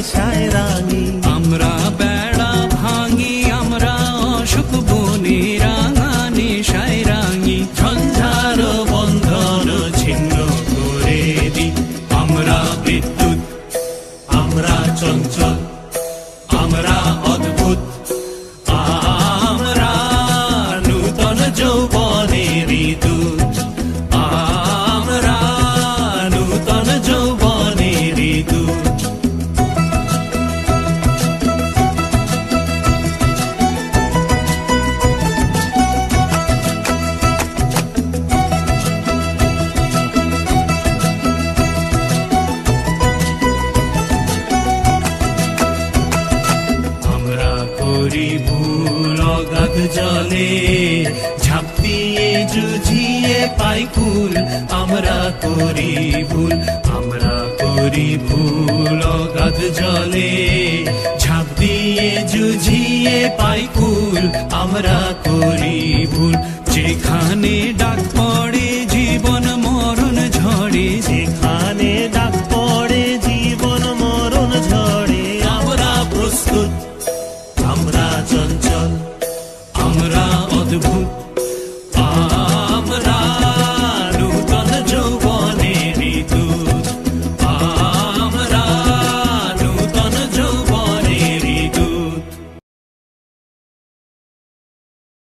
নেশায় রাঙি। আমরা বেড়া ভাঙি, আমরা অসুখ বনে রাঙা নেশায় রাঙি। ঝঞ্ঝার বন্ধন ছিন্ন করে দি। আমরা বিদ্যুৎ, আমরা চঞ্চল, আমরা অদ্ভুত, আমরা নূতন যৌবনের দূত। আমরা নূতন যৌবনের দূত। করি ভুল অগাধ জলে, ঝাঁপ দিয়ে জুঝিয়ে পাই কুল। আমরা করি ভুল, আমরা করি ভুল অগাধ জলে, ঝাঁপ দিয়ে জুঝিয়ে পাই কুল। আমরা করি ভুল, যেখানে ডাক পড়ে জীবন মরণ ঝড়ে, যেখানে ডাক পড়ে জীবন মরণ ঝড়ে। আমরা প্রস্তুত, আমরা চঞ্চল, আমরা অদ্ভুত,